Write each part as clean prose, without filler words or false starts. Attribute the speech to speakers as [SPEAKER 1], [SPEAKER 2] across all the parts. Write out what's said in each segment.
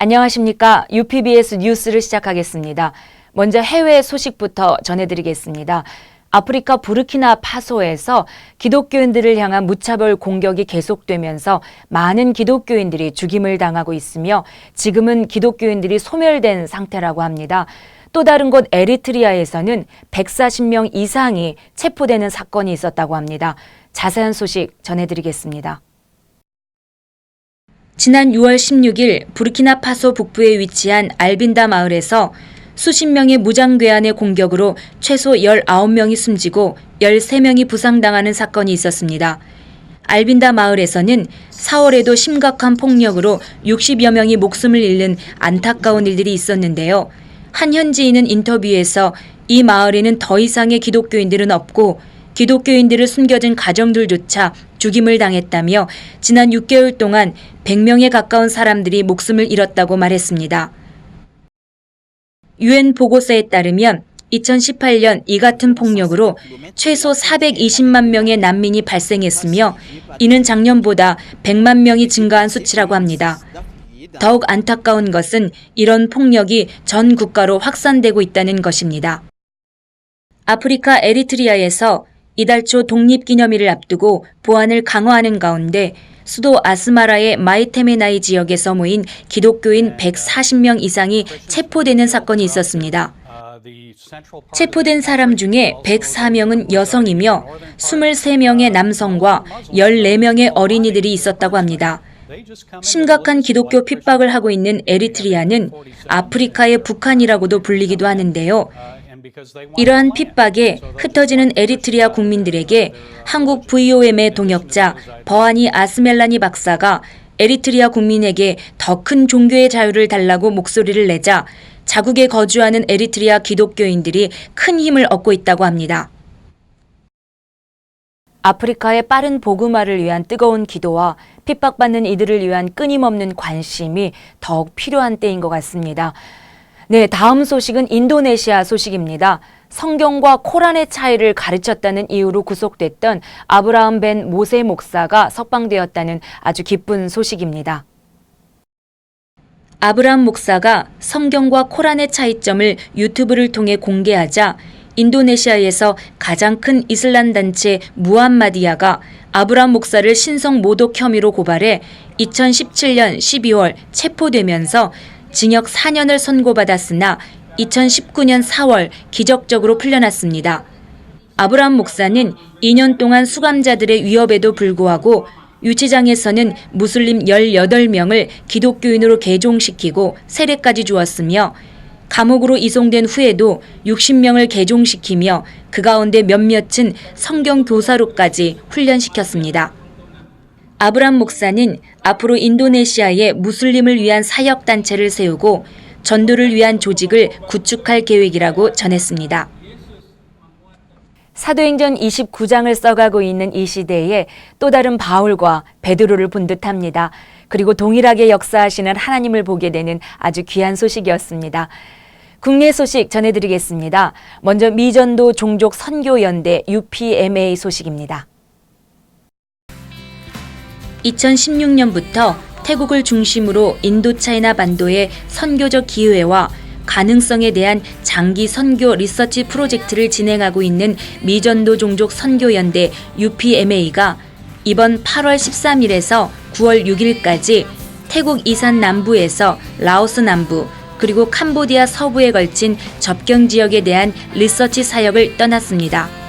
[SPEAKER 1] 안녕하십니까. UPBS 뉴스를 시작하겠습니다. 먼저 해외 소식부터 전해드리겠습니다. 아프리카 부르키나 파소에서 기독교인들을 향한 무차별 공격이 계속되면서 많은 기독교인들이 죽임을 당하고 있으며 지금은 기독교인들이 소멸된 상태라고 합니다. 또 다른 곳 에리트리아에서는 140명 이상이 체포되는 사건이 있었다고 합니다. 자세한 소식 전해드리겠습니다. 지난 6월 16일 부르키나파소 북부에 위치한 알빈다 마을에서 수십 명의 무장괴한의 공격으로 최소 19명이 숨지고 13명이 부상당하는 사건이 있었습니다. 알빈다 마을에서는 4월에도 심각한 폭력으로 60여 명이 목숨을 잃는 안타까운 일들이 있었는데요. 한 현지인은 인터뷰에서 이 마을에는 더 이상의 기독교인들은 없고 기독교인들을 숨겨진 가정들조차 죽임을 당했다며 지난 6개월 동안 100명에 가까운 사람들이 목숨을 잃었다고 말했습니다. UN 보고서에 따르면 2018년 이 같은 폭력으로 최소 420만 명의 난민이 발생했으며 이는 작년보다 100만 명이 증가한 수치라고 합니다. 더욱 안타까운 것은 이런 폭력이 전 국가로 확산되고 있다는 것입니다. 아프리카 에리트리아에서 이달 초 독립기념일을 앞두고 보안을 강화하는 가운데 수도 아스마라의 마이테메나이 지역에서 모인 기독교인 140명 이상이 체포되는 사건이 있었습니다. 체포된 사람 중에 104명은 여성이며 23명의 남성과 14명의 어린이들이 있었다고 합니다. 심각한 기독교 핍박을 하고 있는 에리트리아는 아프리카의 북한이라고도 불리기도 하는데요. 이러한 핍박에 흩어지는 에리트리아 국민들에게 한국 VOM의 동역자 버하니 아스멜라니 박사가 에리트리아 국민에게 더 큰 종교의 자유를 달라고 목소리를 내자 자국에 거주하는 에리트리아 기독교인들이 큰 힘을 얻고 있다고 합니다. 아프리카의 빠른 복음화를 위한 뜨거운 기도와 핍박받는 이들을 위한 끊임없는 관심이 더욱 필요한 때인 것 같습니다. 네, 다음 소식은 인도네시아 소식입니다. 성경과 코란의 차이를 가르쳤다는 이유로 구속됐던 아브라함 벤 모세 목사가 석방되었다는 아주 기쁜 소식입니다. 아브라함 목사가 성경과 코란의 차이점을 유튜브를 통해 공개하자 인도네시아에서 가장 큰 이슬람 단체 무함마디아가 아브라함 목사를 신성 모독 혐의로 고발해 2017년 12월 체포되면서 징역 4년을 선고받았으나 2019년 4월 기적적으로 풀려났습니다. 아브라함 목사는 2년 동안 수감자들의 위협에도 불구하고 유치장에서는 무슬림 18명을 기독교인으로 개종시키고 세례까지 주었으며 감옥으로 이송된 후에도 60명을 개종시키며 그 가운데 몇몇은 성경 교사로까지 훈련시켰습니다. 아브라함 목사는 앞으로 인도네시아에 무슬림을 위한 사역단체를 세우고 전도를 위한 조직을 구축할 계획이라고 전했습니다. 사도행전 29장을 써가고 있는 이 시대에 또 다른 바울과 베드로를 본 듯합니다. 그리고 동일하게 역사하시는 하나님을 보게 되는 아주 귀한 소식이었습니다. 국내 소식 전해드리겠습니다. 먼저 미전도 종족 선교연대 UPMA 소식입니다. 2016년부터 태국을 중심으로 인도차이나 반도의 선교적 기회와 가능성에 대한 장기 선교 리서치 프로젝트를 진행하고 있는 미전도 종족 선교연대 UPMA가 이번 8월 13일에서 9월 6일까지 태국 이산 남부에서 라오스 남부 그리고 캄보디아 서부에 걸친 접경 지역에 대한 리서치 사역을 떠났습니다.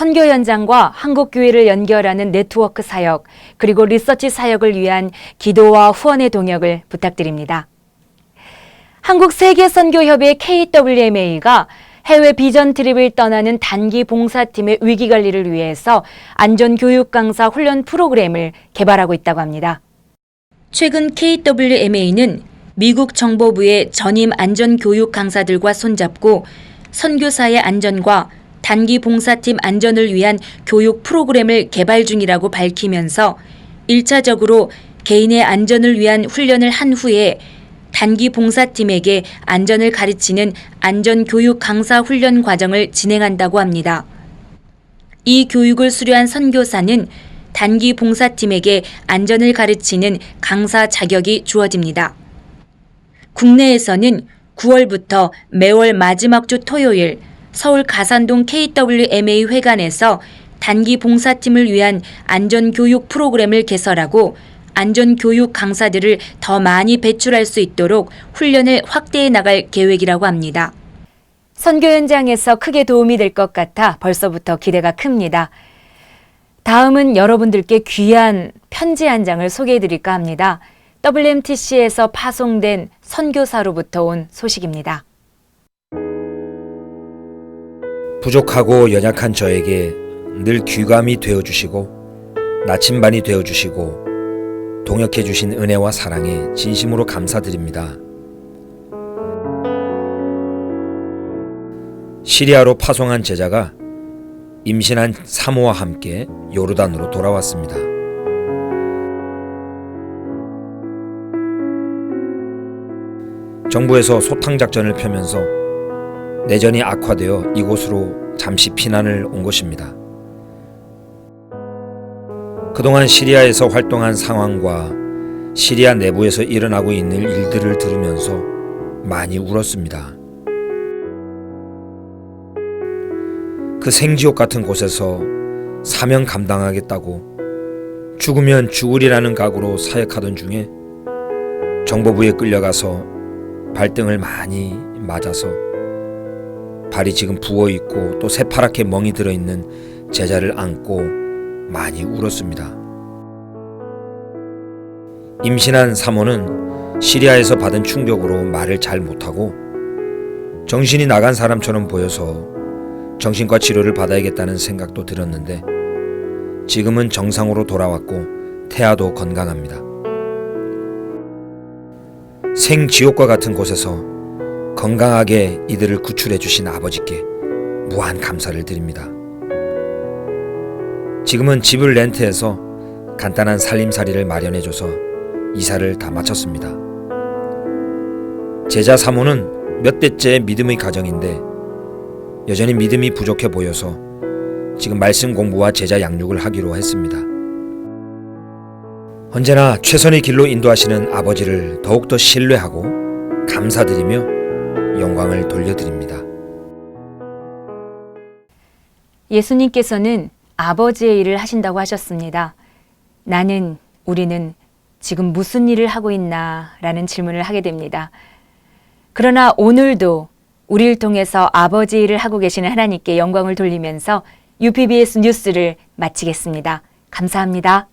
[SPEAKER 1] 선교 현장과 한국교회를 연결하는 네트워크 사역, 그리고 리서치 사역을 위한 기도와 후원의 동역을 부탁드립니다. 한국세계선교협의 KWMA가 해외 비전 트립을 떠나는 단기 봉사팀의 위기관리를 위해서 안전교육 강사 훈련 프로그램을 개발하고 있다고 합니다. 최근 KWMA는 미국 정보부의 전임 안전교육 강사들과 손잡고 선교사의 안전과 단기 봉사팀 안전을 위한 교육 프로그램을 개발 중이라고 밝히면서 1차적으로 개인의 안전을 위한 훈련을 한 후에 단기 봉사팀에게 안전을 가르치는 안전교육 강사 훈련 과정을 진행한다고 합니다. 이 교육을 수료한 선교사는 단기 봉사팀에게 안전을 가르치는 강사 자격이 주어집니다. 국내에서는 9월부터 매월 마지막 주 토요일 서울 가산동 KWMA 회관에서 단기 봉사팀을 위한 안전교육 프로그램을 개설하고 안전교육 강사들을 더 많이 배출할 수 있도록 훈련을 확대해 나갈 계획이라고 합니다. 선교 현장에서 크게 도움이 될 것 같아 벌써부터 기대가 큽니다. 다음은 여러분들께 귀한 편지 한 장을 소개해 드릴까 합니다. WMTC에서 파송된 선교사로부터 온 소식입니다.
[SPEAKER 2] 부족하고 연약한 저에게 늘 귀감이 되어주시고 나침반이 되어주시고 동역해 주신 은혜와 사랑에 진심으로 감사드립니다. 시리아로 파송한 제자가 임신한 사모와 함께 요르단으로 돌아왔습니다. 정부에서 소탕작전을 펴면서 내전이 악화되어 이곳으로 잠시 피난을 온 것입니다. 그동안 시리아에서 활동한 상황과 시리아 내부에서 일어나고 있는 일들을 들으면서 많이 울었습니다. 그 생지옥 같은 곳에서 사명 감당하겠다고 죽으면 죽으리라는 각오로 사역하던 중에 정보부에 끌려가서 발등을 많이 맞아서 발이 지금 부어있고 또 새파랗게 멍이 들어있는 제자를 안고 많이 울었습니다. 임신한 사모는 시리아에서 받은 충격으로 말을 잘 못하고 정신이 나간 사람처럼 보여서 정신과 치료를 받아야겠다는 생각도 들었는데 지금은 정상으로 돌아왔고 태아도 건강합니다. 생지옥과 같은 곳에서 건강하게 이들을 구출해 주신 아버지께 무한 감사를 드립니다. 지금은 집을 렌트해서 간단한 살림살이를 마련해줘서 이사를 다 마쳤습니다. 제자 사모는 몇 대째 믿음의 가정인데 여전히 믿음이 부족해 보여서 지금 말씀 공부와 제자 양육을 하기로 했습니다. 언제나 최선의 길로 인도하시는 아버지를 더욱더 신뢰하고 감사드리며 영광을 돌려드립니다.
[SPEAKER 1] 예수님께서는 아버지의 일을 하신다고 하셨습니다. 우리는 지금 무슨 일을 하고 있나? 라는 질문을 하게 됩니다. 그러나 오늘도 우리를 통해서 아버지 일을 하고 계시는 하나님께 영광을 돌리면서 UPBS 뉴스를 마치겠습니다. 감사합니다.